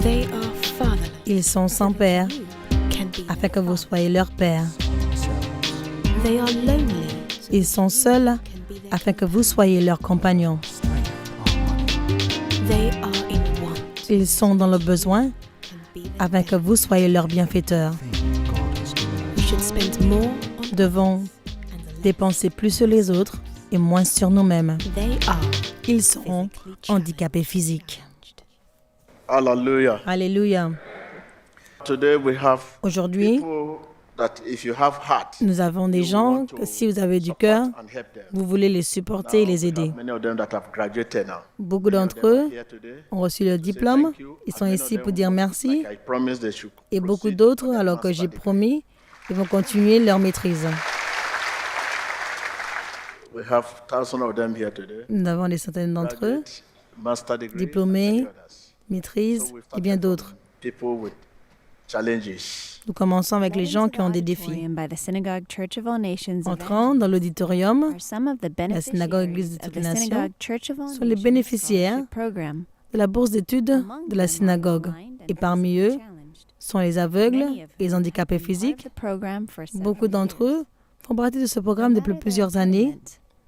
They are fatherless. Ils sont sans père, Can be afin que vous soyez leur père. They are lonely. Ils sont seuls, Can be their afin que vous soyez leurs compagnons. They are in want. Ils sont dans le besoin, Can be their afin que vous soyez leurs bienfaiteurs. We should spend more on Nous devons and the dépenser plus sur les autres et moins sur nous-mêmes. They are Ils seront handicapés physiques. Hallelujah. Alléluia. Today we have Aujourd'hui, people that if you have heart, nous avons des gens que si vous avez du cœur, and help them. vous voulez les supporter et les We aider. have many of them that have graduated now. Beaucoup d'entre eux ont reçu leur diplôme, ils sont ici pour dire merci, Like I promised they should et beaucoup proceed d'autres, for their alors que j'ai master promis, ils vont continuer leur maîtrise. degree. We have thousands of them here today. Nous avons des centaines d'entre eux, Graduate, master degree, diplômés, and many others. maîtrise So we've et bien started d'autres. from people with challenges. Nous commençons avec les gens qui ont des défis. Auditorium by the Synagogue Church of All Nations Entrant dans l'auditorium, are some of the synagogue Église de beneficiaries toutes of les the nations Synagogue Church of All sont les Nations bénéficiaires Scholarship Program. de la bourse d'études de la synagogue. Et parmi eux sont les aveugles et les handicapés physiques. Beaucoup d'entre eux font partie de ce programme depuis plusieurs années.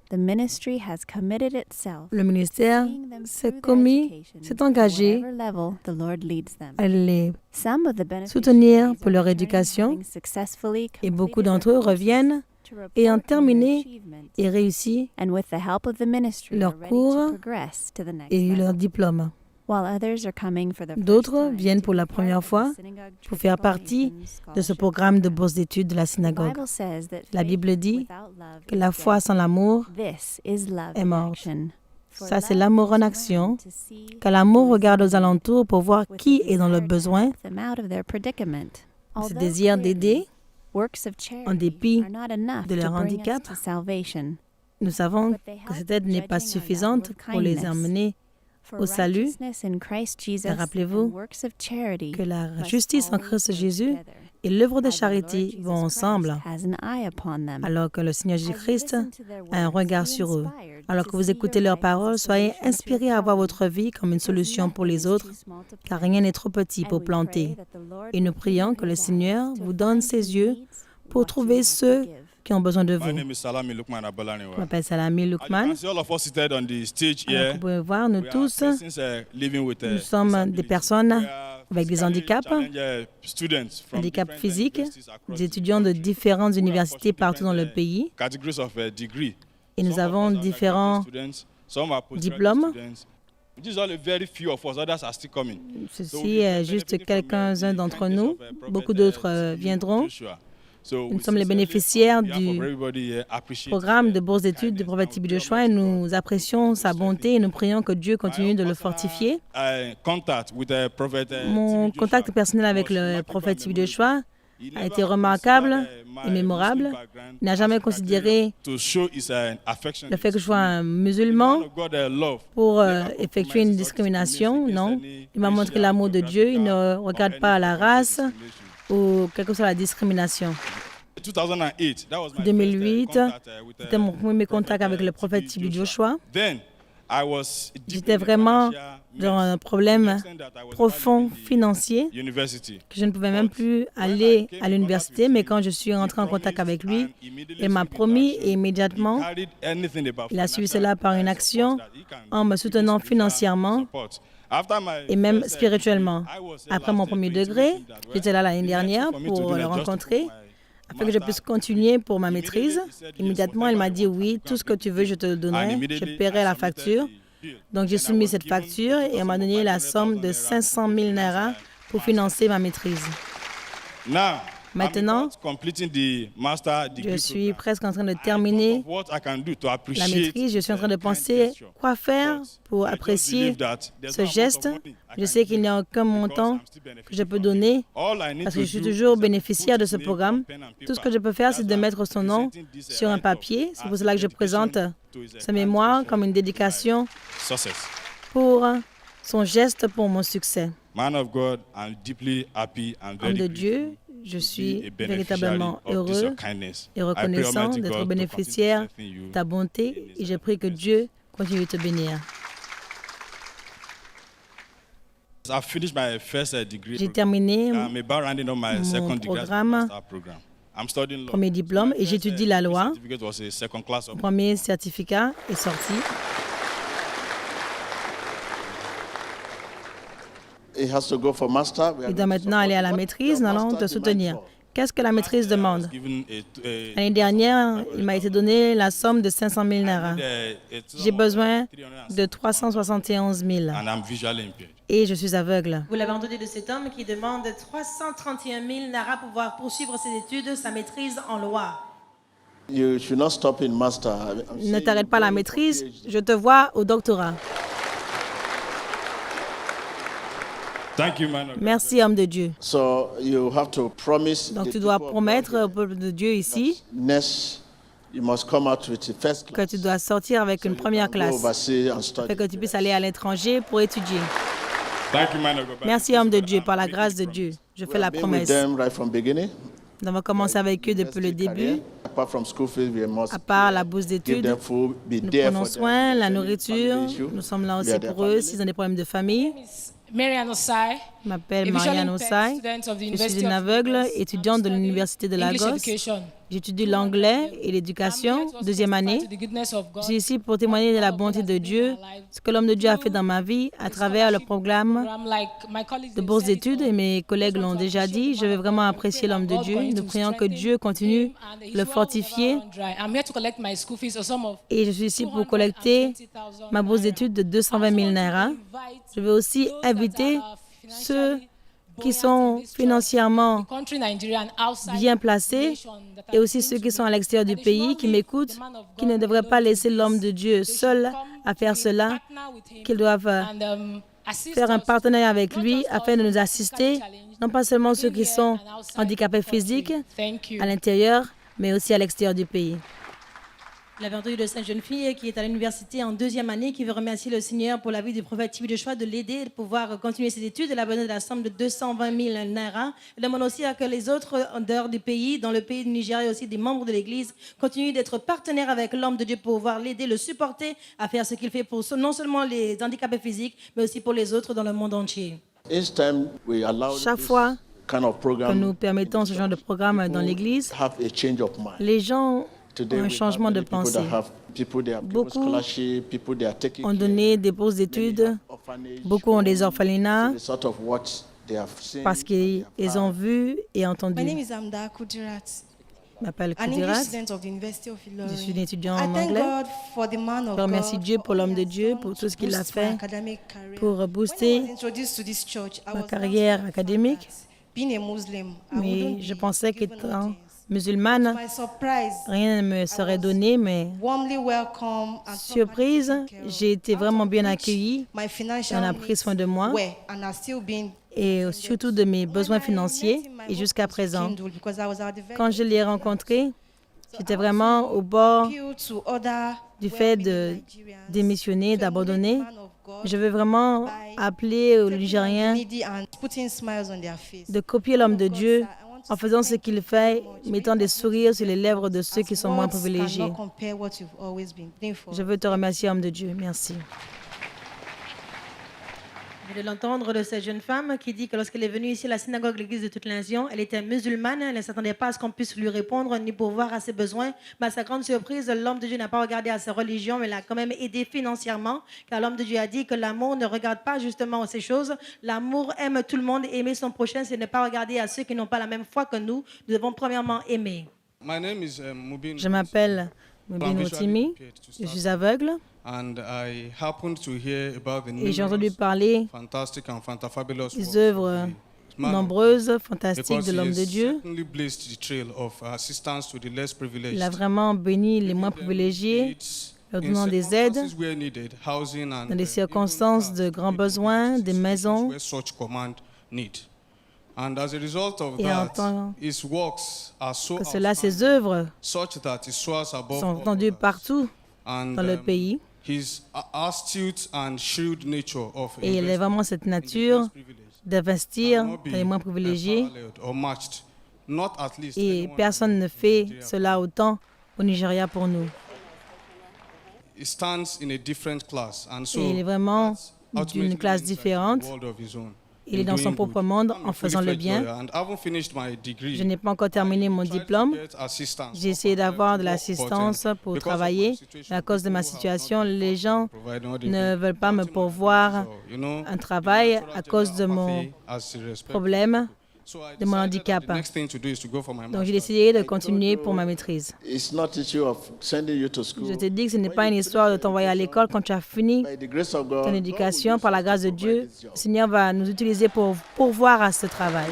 The ministry has committed itself Le ministère seeing them s'est through their commis, education s'est to engagé whatever level the Lord leads them. à les Some of the soutenir beneficiaries pour are leur returning éducation having successfully et beaucoup completed d'entre their eux courses reviennent to report ayant on their terminé achievements, et réussi and with the help of the ministry leur are ready cours to progress to the next et eu level. leur diplôme. While others are coming for the first D'autres time viennent to pour la be part première of the fois Synagogue pour Church faire of All partie Nations de ce Scholarship programme de Program. bourse d'études de la The synagogue. Bible says that La faith Bible dit without love que is la dead. foi sans l'amour, This is love est in morte. action. For ça c'est love l'amour en looks action, around to see car l'amour who is regarde in aux need, alentours pour voir with a qui est dans le desire to besoin, help them out of their predicament. ce Although désir clearly, d'aider. works of en charity dépit are not enough de to leur bring us handicap. to salvation. Nous savons But they que help cette aide n'est pas judging our suffisante level of pour les kindness. amener For au salut. righteousness in Christ Jesus Rappelez-vous and works of charity que la must justice en always Christ go Jésus together. et l'œuvre de How the Lord charité Jesus vont Christ ensemble, has an eye upon them. alors que le Seigneur As you Jésus-Christ listen to their a un words, regard be sur eux. inspired Alors to que vous see écoutez your leurs life as a paroles, soyez solution to inspirés a à voir problem, votre vie comme une because solution pour nothing les is autres, too small to car plant. rien n'est trop petit And pour we planter. pray that the Lord Et nous will prions open que le his eyes Seigneur to vous donne find ses who yeux needs pour what you trouver have to ceux give. qui ont besoin de My vous. name is Salami Lukman Abolaniwa. Je m'appelle Salami As you Lukman. can see, all of us seated on the stage Alors que here, vous pouvez voir, nous we are tous, persons, living with, nous sommes des disability. personnes We are avec des physically handicaps, challenged, students from handicap different physiques, universities across des the étudiants de country. différentes We are universités pursuing partout dans le different, pays. categories of degree. Et nous Some of avons us are undergraduate différents students, some are postgraduate diplômes. students. These are only very few of us, others are still coming. So Ceci we'll be est juste benefiting from, quelques-uns the d'entre kindness nous. of, Prophet, Beaucoup d'autres C.E. viendront. Joshua. So Nous we sommes les sincerely, bénéficiaires on behalf du of everybody here, appreciate programme de the bourse d'études du kindness prophète and Tibi we pray Joshua et Almighty God nous apprécions sa bonté et nous prions que Dieu continue de le fortifier. Contact with the prophet, Mon T.B. contact Joshua personnel avec was le remarkable prophète and Tibi memorable. Joshua He a never été remarquable considered, et my mémorable. Muslim background Il n'a as jamais a considéré criteria to show his affection le fait que je to sois me. un The musulman man of God, love, pour never effectuer une compromises or discrimination. discriminates Non, against any il m'a montré racial, l'amour de Dieu. Il ne geographical, regarde or pas any la form of race discrimination. ou quelle que soit la discrimination. 2008, that was my 2008, first contact with c'était mon premier contact avec le prophète T.B. Tibi Joshua. Then, I was deep J'étais in the vraiment financial dans mess, un problème to the extent that I was profond about leaving the financier university. que je ne pouvais même plus aller à l'université, mais quand je suis entré en contact avec lui, il m'a promis et immédiatement, il a suivi cela par une action en me soutenant financièrement et même spirituellement. Après mon premier degré, j'étais là l'année dernière pour le rencontrer, afin que je puisse continuer pour ma maîtrise. Immédiatement, il m'a dit oui, tout ce que tu veux, je te le donnerai, je paierai la facture. Donc j'ai soumis cette facture et il m'a donné la somme de 500 000 naira pour financer ma maîtrise. Maintenant, je suis presque en train de terminer la maîtrise. Je suis en train de penser quoi faire pour apprécier ce geste. Je sais qu'il n'y a aucun montant que je peux donner parce que je suis toujours bénéficiaire de ce programme. Tout ce que je peux faire, c'est de mettre son nom sur un papier. C'est pour cela que je présente ce mémoire comme une dédication pour son geste pour mon succès. Homme de Dieu, je suis véritablement heureux et reconnaissant d'être bénéficiaire de ta bonté et je prie que Dieu continue de te bénir. I finished my first degree. J'ai terminé I'm about rounding up my mon second degree as a programme, master program. I'm studying law. premier diplôme, et j'étudie la loi. My certificate was a second class. Mon premier certificat est sorti. He has to go for master. We are Il doit going to maintenant aller à la support. maîtrise. Nous allons te soutenir. Qu'est-ce que la maîtrise demande? Given L'année dernière, il m'a été donné la somme de 500 000 naira. J'ai besoin de 371 000 and I'm visually impaired. et je suis aveugle. Vous l'avez entendu de cet homme qui demande 331 000 naira pour pouvoir poursuivre ses études, sa maîtrise en loi. You should not stop in master. I'm Ne saying t'arrête pas à la maîtrise, je te vois au doctorat. Thank you, man. of God. Merci, homme de Dieu. So you have to promise. Donc the tu dois people of promettre God au peuple de Dieu ici next, you must come out with the first que class. tu dois sortir avec une première Go classe, overseas and afin study. que tu puisses aller à l'étranger pour étudier. Thank you, man. of God. Merci, homme de Dieu, par la grâce de Dieu. Je fais la Been with promesse. them right from beginning. Nous avons commencé avec eux depuis le début. Apart from school fees, we must À part la bourse give d'études, them food, be nous there prenons for them. soin, la If any nourriture. family issue, Nous sommes là we aussi are their pour eux family. s'ils ont des problèmes de famille. Marianne Osai, Je m'appelle a visually Marianne impaired Osai. student of the Je University suis une of aveugle, Lagos. étudiante de I'm l'Université de studying English Lagos. education. J'étudie l'anglais et l'éducation, deuxième année. To the goodness of Je God. suis ici pour témoigner de la bonté de Dieu, ce que l'homme de Dieu a fait dans ma vie à travers le programme Like my colleagues, de they've bourse said it d'études, all. et mes collègues l'ont déjà dit. Je veux vraiment apprécier l'homme de Dieu. Nous prions que Dieu continue de le fortifier. I'm here to collect my school fees, a sum of Et je suis ici pour collecter ma bourse d'études de 220 000 naira. Je veux aussi inviter ceux qui sont financièrement country Nigeria and outside bien placés et aussi ceux qui sont à l'extérieur du pays, qui m'écoutent, qui ne devraient pas laisser l'homme de Dieu seul à faire cela, qu'ils doivent faire un partenariat avec lui afin de nous assister, non pas seulement ceux qui sont handicapés physiques à l'intérieur, mais aussi à l'extérieur du pays. Vous l'avez entendu de cette jeune fille qui est à l'université en deuxième année, qui veut remercier le Seigneur pour la vie du prophète Tibi de choix de l'aider de pouvoir continuer ses études. Elle a besoin de la somme de 220 000 naira. Elle demande aussi à que les autres en dehors du pays, dans le pays du Nigeria et aussi des membres de l'Église, continuent d'être partenaires avec l'homme de Dieu pour pouvoir l'aider, le supporter à faire ce qu'il fait pour non seulement les handicapés physiques, mais aussi pour les autres dans le monde entier. Each time we allow Chaque this fois kind of que program, nous permettons ce genre de programme dans l'Église, have a change of mind. les gens Today ont un we changement have de many people pensée. that have people they are people Beaucoup scholarship, people they are taking ont care, donné des bourses d'études, orphanage, beaucoup ont des orphelinats the sort of what they have seen, parce qu'ils ont vu et My name entendu. is Amda Kudirat, Je m'appelle an English Kudirat, student of the University of je suis une Ilorin. étudiante I en thank anglais. God for the man of Je remercie God Dieu for pour all l'homme he de has Dieu, done pour to tout ce qu'il a boost my fait academic career. pour When I booster was introduced to this church, I ma was carrière doubting académique, that being a Muslim, I mais wouldn't je be pensais given qu'étant audience. musulmane, To my surprise, rien ne me serait donné, mais warmly welcome and surprise, properly taken care of. j'ai été Out vraiment of bien which accueillie. my financial On a pris soin de needs moi were and are still being et attended surtout to. de mes When besoins I financiers met him, my et hope jusqu'à was présent. rekindled because I was at the verge Quand of je l'ai giving out. rencontré, So j'étais I vraiment also au bord appeal to other du fait de well-meaning Nigerians démissionner, to d'abandonner. emulate the man of God Je veux vraiment by appeler aux taking Nigériens on the needy and putting smiles on their face. de copier l'homme Man de of God, Dieu sir, I want to en say faisant ce thank qu'il you fait, very much. mettant You des have sourires sur les moved lèvres de us ceux qui as sont moins words privilégiés. cannot compare what you've always been doing for Je us. veux te remercier, homme de Dieu. Merci. Vous venez de l'entendre de cette jeune femme qui dit que lorsqu'elle est venue ici à la synagogue de l'Église de toute nation, elle était musulmane, elle ne s'attendait pas à ce qu'on puisse lui répondre ni pourvoir à ses besoins. Mais à sa grande surprise, l'homme de Dieu n'a pas regardé à sa religion, mais l'a quand même aidé financièrement, car l'homme de Dieu a dit que l'amour ne regarde pas justement ces choses. L'amour aime tout le monde, aimer son prochain, c'est ne pas regarder à ceux qui n'ont pas la même foi que nous. Nous devons premièrement aimer. My name is Mubin. Je m'appelle I'm Mubin visually Otimi, impaired to je start suis aveugle and I happened to hear about the et j'ai entendu numerous parler fantastic and fantafabulous des works œuvres of the man of nombreuses, God, fantastiques because de he l'homme has de Dieu. certainly blazed the trail of assistance to the less privileged. Il a vraiment béni les moins privilégiés, leur donnant des aides dans des circonstances de grands besoins, des maisons. Et en tant que cela, ses œuvres sont entendues partout dans le pays. Et il a vraiment cette nature d'investir dans les moins privilégiés. Et personne ne fait cela autant au Nigeria pour nous. Et il est vraiment d'une classe différente. Il est dans son propre monde en faisant le bien. Je n'ai pas encore terminé mon diplôme. J'ai essayé d'avoir de l'assistance pour travailler. Mais à cause de ma situation, les gens ne veulent pas me pourvoir un travail à cause de mon problème, de mon handicap. Donc, j'ai décidé de continuer pour ma maîtrise. It's not issue of sending you to Je school. te dis que ce n'est pas une histoire de t'envoyer à l'école quand tu as fini By the grace of God, ton éducation. Par la grâce de Dieu, this le job. Seigneur va nous utiliser pour pourvoir à ce travail.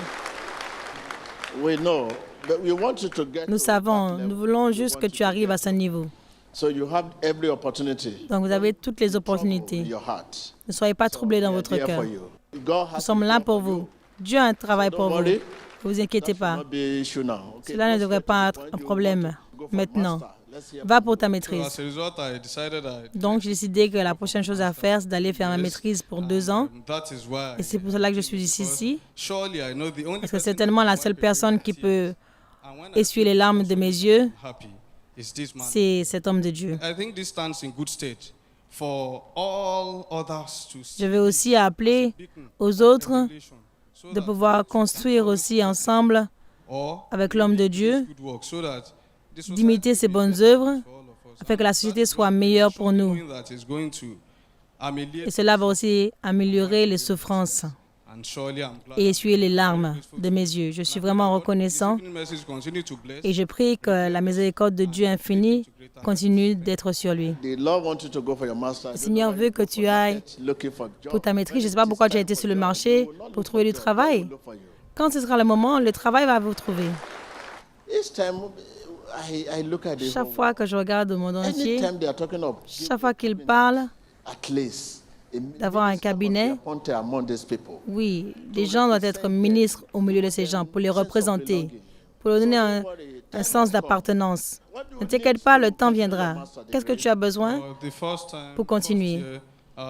We know, but we want you to get Nous to savons, that level. nous voulons We juste want que you tu to arrives get à ce to. niveau. So you have every opportunity. Donc, vous avez toutes les Trouble in opportunités. your heart. Ne soyez pas troublés dans We are votre there cœur. for you. God Nous has sommes a là job pour for you. vous. Dieu a un travail Don't pour vous. worry. Ne vous inquiétez That pas. should not be issue now. Okay, Cela ne go devrait straight pas to être the un point. You problème want to go for maintenant. master. Let's hear Va from pour you. ta maîtrise. As a result, I decided Donc, j'ai décidé que la prochaine chose à faire, c'est d'aller faire ma maîtrise pour 2 ans. that is why Et c'est pour cela que je suis ici. surely I know the only Parce que person certainement la seule personne qui peut and when I essuyer les larmes de mes yeux, happy is this man. c'est cet homme de Dieu. I think this stands in good state for all others to see Je vais aussi appeler aux autres relation so de that pouvoir construire aussi ensemble or avec l'homme de Dieu, good work so that the society d'imiter ses bonnes œuvres, afin que la société soit meilleure pour nous. doing that is going to ameliorate Et cela va aussi améliorer les souffrances and surely I'm glad et essuyer les larmes de mes yeux. Je suis vraiment reconnaissant Giving message continue to bless et je prie que la miséricorde de Dieu infini continue d'être sur lui. The Lord wants you to go for your master. Le Seigneur veut que tu ailles Looking for job. pour ta maîtrise. Je ne sais pas pourquoi tu as été sur le marché pour trouver du travail. Quand ce sera le moment, le travail va vous trouver. Each time I look at the Chaque whole, fois que je regarde le monde entier, anytime they are talking of chaque fois qu'ils parlent at least d'avoir un cabinet, appointed among these people. oui, les gens doivent être ministres au milieu de ces gens pour les représenter, pour leur donner un sens d'appartenance. Ne t'inquiète pas, le temps viendra. Qu'est-ce que tu as besoin the first time pour continuer? here,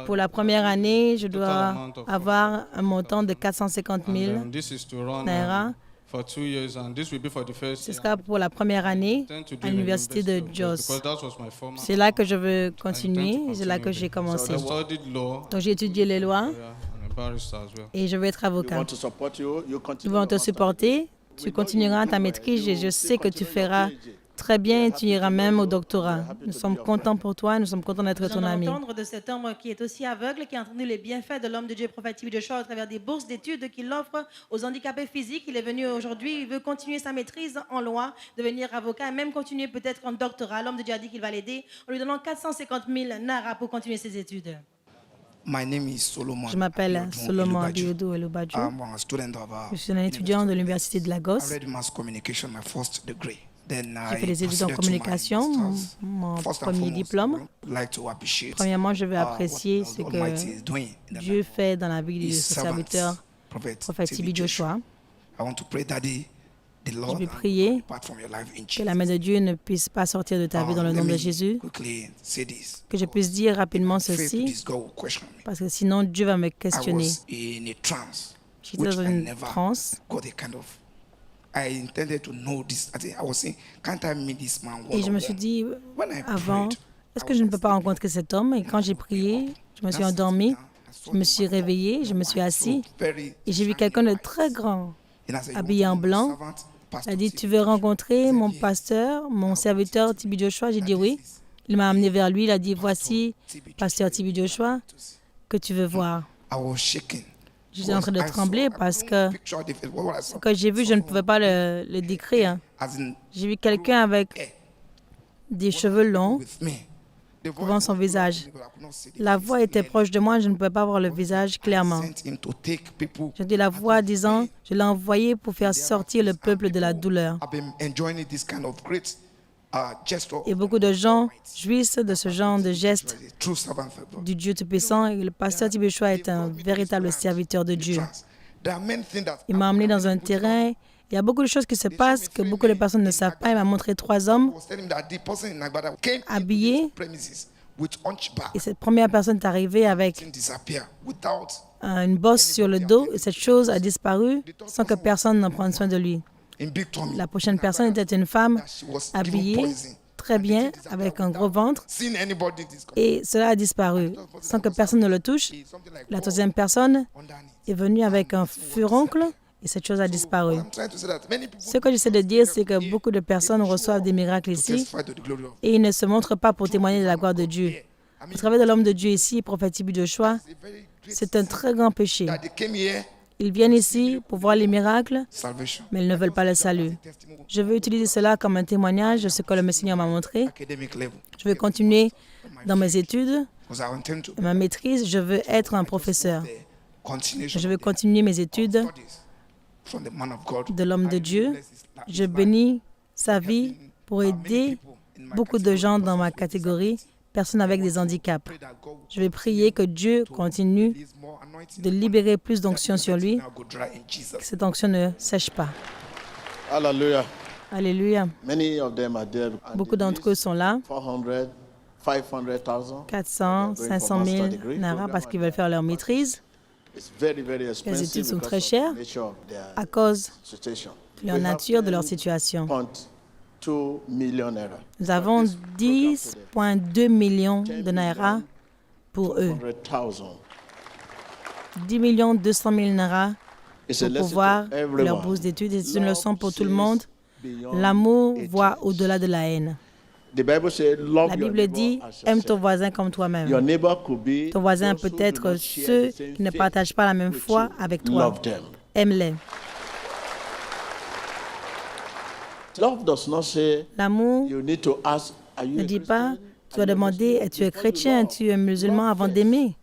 Pour la première année, je dois avoir un montant de 450 000 and this is to run naira. for 2 years and this will be for the first Ce year. sera pour la première année Intend to do à in l'université de University of Jos. because that was my former C'est là que je veux continuer, I intend to c'est là que continue j'ai commencé. I studied law Donc j'ai étudié les lois and a barrister as well. et je veux être We avocat. want to support you. You Nous continue. voulons your te master. supporter, tu continueras ta maîtrise et je sais que tu feras très bien et tu iras même au doctorat. Nous sommes contents pour toi, nous sommes contents d'être ton ami. Entendre de cet homme qui est aussi aveugle, qui a entendu les bienfaits de l'homme de Dieu, prophète Tibi Joshua, à travers des bourses d'études qu'il offre aux handicapés physiques. Il est venu aujourd'hui, il veut continuer sa maîtrise en loi, devenir avocat et même continuer peut-être en doctorat. L'homme de Dieu a dit qu'il va l'aider en lui donnant 450 000 naira pour continuer ses études. My name is Solomon. Je m'appelle Abiodun Solomon Elubaju. Abiodun Elubaju. I'm a student of Je suis un étudiant de l'université de I Lagos. read mass communication, my first degree. Then J'ai I fait des études en proceeded to my communication, masters. mon First and premier foremost, diplôme. I would like to appreciate Premièrement, je vais what apprécier the ce Almighty que is doing in the Dieu life fait dans la vie de of His ce servants, serviteur, Prophet prophète T.B. Tibi Joshua. I want to pray, Daddy, the Lord vais and prier depart from your life in Que la main Jesus. de Dieu ne puisse pas sortir de ta vie dans le Let nom de me Jésus. quickly say this. Que je puisse dire rapidement Faith, ceci, this God will question me. parce que sinon Dieu va me I questionner. was in a trance, J'étais which dans I une never transe got a kind of. I intended to know this. I was saying, can't I meet this man Et je me one-on-one? suis dit When I avant, prayed, est-ce que je ne peux pas rencontrer cet homme? Et quand j'ai prié, je me suis endormie, je me suis réveillée, je me suis assis et j'ai vu quelqu'un de très grand habillé en blanc. Il a dit, tu veux rencontrer mon pasteur, mon serviteur Tibi Joshua? J'ai dit oui. Il m'a amené vers lui, il a dit, voici, pasteur Tibi Joshua, que tu veux voir. I was shaking. J'étais en train de trembler parce que ce que j'ai vu, je ne pouvais pas le décrire. J'ai vu quelqu'un avec des cheveux longs couvrant son visage. La voix était proche de moi, je ne pouvais pas voir le visage clairement. J'ai entendu la voix disant, je l'ai envoyé pour faire sortir le peuple de la douleur. Et beaucoup de gens jouissent de ce genre de geste du Dieu Tout-Puissant. Et le pasteur Tibi Joshua est un véritable serviteur de Dieu. Il m'a emmené dans un terrain. Il y a beaucoup de choses qui se passent que beaucoup de personnes ne savent pas. Il m'a montré 3 hommes habillés. Et cette première personne est arrivée avec une bosse sur le dos. Et cette chose a disparu sans que personne ne prenne soin de lui. La prochaine personne était une femme habillée très bien avec un gros ventre Seeing anybody this et cela a disparu sans que personne ne le touche. La troisième personne est venue avec un furoncle et cette chose a disparu. I'm trying to say that many people Ce que j'essaie de dire, c'est que beaucoup de personnes reçoivent des miracles ici testify to the glory of et ils ne se montrent pas pour témoigner de la gloire de Dieu. Le travail de l'homme de Dieu ici, prophète Tibi Joshua, a very great c'est un très grand péché. that they came here Ils viennent ici pour voir les miracles, salvation. mais ils ne veulent pas le salut. Testimony Je veux utiliser cela comme un témoignage de ce que le Seigneur m'a montré. academic level. Je veux continuer dans mes études, Because I intend to ma maîtrise. Je veux être un professeur. the continuation Je veux continuer mes études studies from the man of God. de l'homme de Dieu. Bless his life. Je bénis sa vie pour aider beaucoup de gens dans ma catégorie, personnes avec des handicaps. Pray that God will Je vais prier que Dieu continue release more anointing. de libérer plus d'onction sur lui, Now go dry in Jesus. que cette onction ne sèche pas. Hallelujah. Alléluia. Many of them are there. And Beaucoup d'entre eux sont là, 400, 500,000. 400, 500 000 naira parce qu'ils veulent faire leur maîtrise It's very, very Les expensive études sont because très of the chères nature of their à cause situation. de leur We have nature, de leur 10.2 situation. million naira. Nous avons 10,2 millions de naira pour eux. 200,000. 10 200 000 naira It's a pour lesson pouvoir to leur everyone. bourse d'études. Et c'est une Love leçon pour tout le sees monde. beyond L'amour hatred. voit au-delà de la haine. The Bible says, love La your Bible neighbor dit, as aime yourself. ton voisin comme toi-même. Your neighbor could be Ton voisin those peut who do être not share ceux the same qui ne faith partagent pas la même with foi you. avec toi. Love them. Aime-les. Love does not say L'amour you need to ask, are you ne a dit pas, Christian? tu dois demander, es-tu es chrétien, tu es musulman avant d'aimer.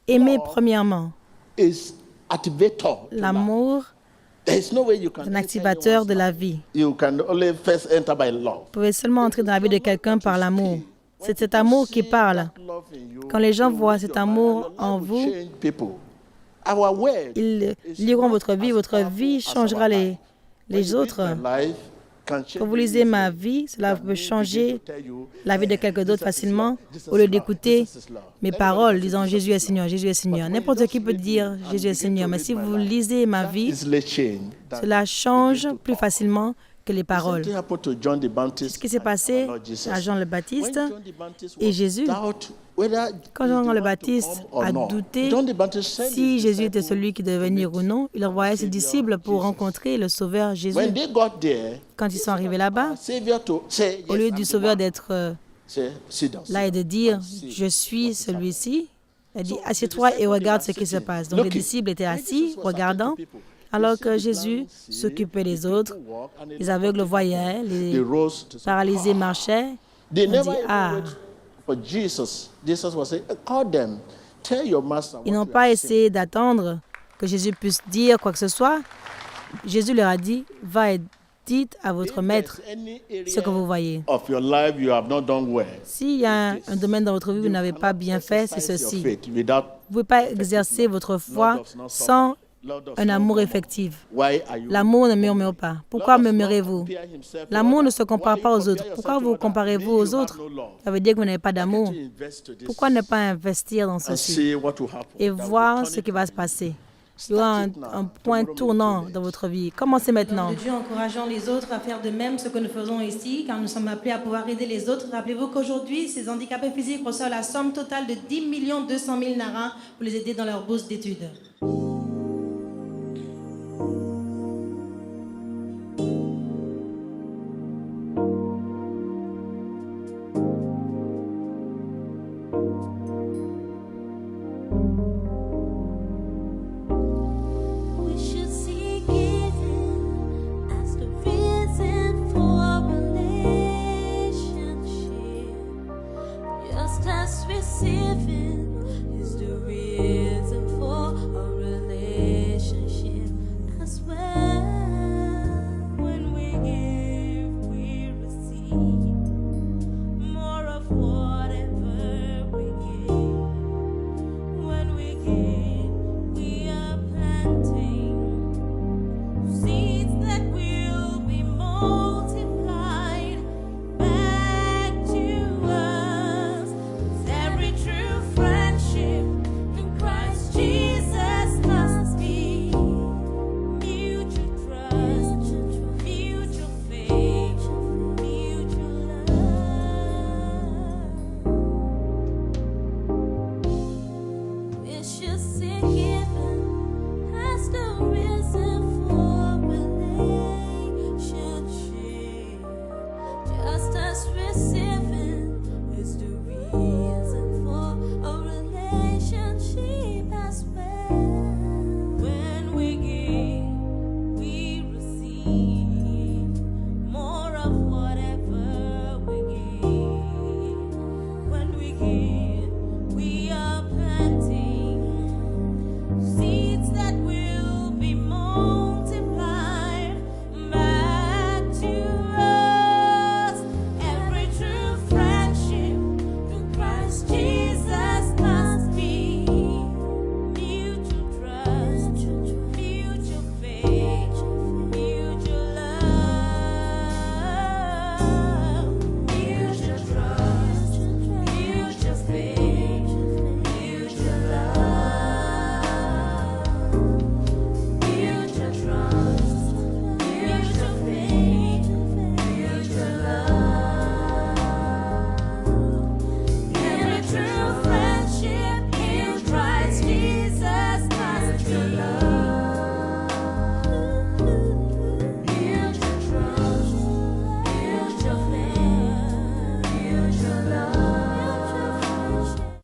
Aimer premièrement. Is activator. to love. L'amour There is no way you can est un enter activateur anyone's de la life. vie. You can only first enter by love. Vous pouvez seulement entrer dans la vie de quelqu'un par l'amour. C'est cet amour qui parle. Quand les gens voient cet amour en vous, ils liront votre vie changera les autres. Quand vous lisez ma vie, cela peut changer la vie de quelqu'un d'autre facilement au lieu d'écouter mes paroles disant Jésus est Seigneur, Jésus est Seigneur. N'importe qui peut dire Jésus est Seigneur, mais si vous lisez ma vie, cela change plus facilement que les paroles. Ce qui s'est passé à Jean le Baptiste et Jésus. Quand Jean le Baptiste a douté si Jésus était celui qui devait venir ou non, il envoyait ses disciples pour rencontrer le Sauveur Jésus. Quand ils sont arrivés là-bas, au lieu du Sauveur d'être là et de dire « Je suis celui-ci », il a dit « Assieds-toi et regarde ce qui se passe ». Donc les disciples étaient assis, regardant, alors que Jésus s'occupait des autres. Les aveugles voyaient, les paralysés marchaient. On dit « Ah ». Ils n'ont pas essayé d'attendre que Jésus puisse dire quoi que ce soit. Jésus leur a dit, va et dites à votre maître ce que vous voyez. S'il y a un domaine dans votre vie où vous n'avez pas bien fait, c'est ceci. Vous ne pouvez pas exercer votre foi sans un amour effectif. L'amour ne murmure pas. Pourquoi murmurez-vous? L'amour ne se compare pas aux autres. Pourquoi vous comparez-vous aux autres? Ça veut dire que vous n'avez pas d'amour. Pourquoi ne pas investir dans ceci et voir ce qui va se passer? Il y aura un point tournant dans votre vie. Commencez maintenant. De Dieu, encourageons les autres à faire de même ce que nous faisons ici, car nous sommes appelés à pouvoir aider les autres. Rappelez-vous qu'aujourd'hui, ces handicapés physiques reçoivent la somme totale de 10 200 000 naras pour les aider dans leur bourse d'études. We should see giving as the reason for relationship, just as receiving is the reason for a relationship.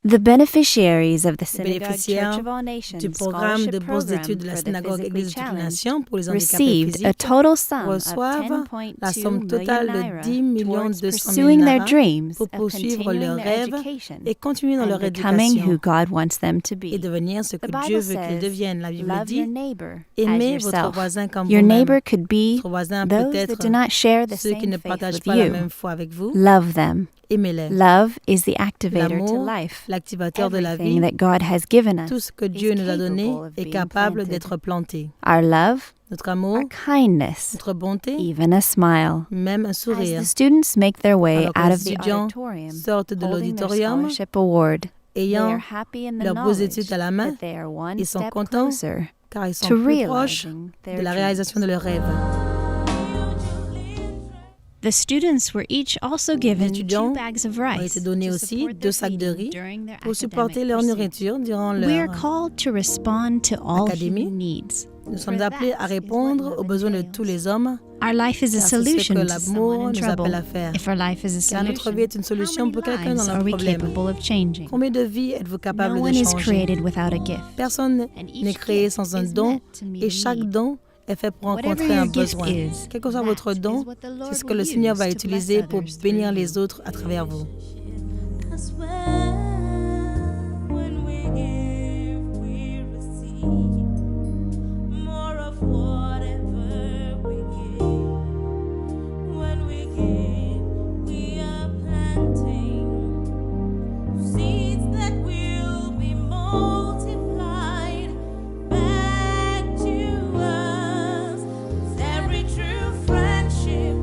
The beneficiaries of the Les Synagogue bénéficiaires Church of All Nations du programme de Scholarship bourse d'études Program de la for the synagogue Physically Église de toutes les Challenged Nations pour les handicapés received a physiques total sum of reçoivent la 10.2 somme totale million de naira 10 millions towards 200 000 pursuing their naira dreams pour of poursuivre continuing leurs their rêves education et continuer dans and leur becoming who éducation God wants them to et be. devenir ce que The Dieu Bible veut qu'ils says, deviennent. La Bible love your dit, neighbor as aimez votre yourself. voisin comme Your vous-même. neighbor could be Votre voisin peut those that être do not share the ceux qui same ne faith partagent with pas la you. même foi avec vous. Love them. Aimez-les. Love is the activator to L'amour, life. l'activateur de la Everything vie, that God has given us tout ce que is Dieu nous a donné capable of est being capable planted. d'être planté. Our love, Notre amour, our kindness, notre bonté, even a smile. même un As sourire. the students make their way Alors que out les of the étudiants auditorium, sortent de holding their l'auditorium, scholarship award, they ayant are happy in the leurs bourses knowledge d'études à la main, that they are one ils sont step contents closer car ils sont to plus proches realizing de their la réalisation de dreams. leurs rêves. The students were each also Les given 2 étudiants bags of ont rice été donnés to aussi support 2 their sacs de riz feeding during their pour supporter academic leur pursuits. nourriture durant We are leur called to respond to all académie. human needs. Nous sommes appelés à répondre aux besoins de tous les hommes, Our life is a car c'est ce solution que to l'amour someone in nous trouble. appelle à faire. If our life is a Car notre solution, vie est une solution how pour many quelqu'un dans lives un are we problème. capable of changing? Combien de vies êtes-vous capable No de one is changer? created without a gift. Personne And each n'est créé gift sans un is don meant to meet et a chaque need. don est fait pour Whatever rencontrer your un gift besoin. is, Quel que soit that votre don, is what the Lord c'est ce que will le Seigneur va use to bless utiliser pour others through bénir you. les autres à travers vous. I swear, when we give, we receive more of whatever we give. When we give, we are planting seeds that will be multiplied back to us. 'Cause every true friendship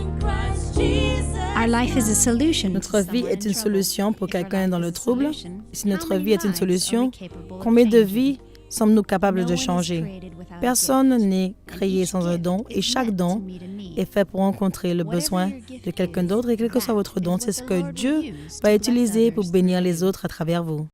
in Christ Jesus. Our life is a solution to Notre vie someone est in une trouble. solution pour If our quelqu'un life dans is le a trouble. solution, Si how notre many vie est une lives are we solution, capable of combien de changing? vies sommes-nous capables No de one is changer? created without a Personne gift. n'est And créé each sans un gift don et is chaque meant don to meet a need. est fait pour rencontrer le Whatever besoin your gift de quelqu'un is, d'autre et quel que soit that votre don, is c'est what ce the que Lord will Dieu use va to bless utiliser pour others bénir through les you. autres à travers vous.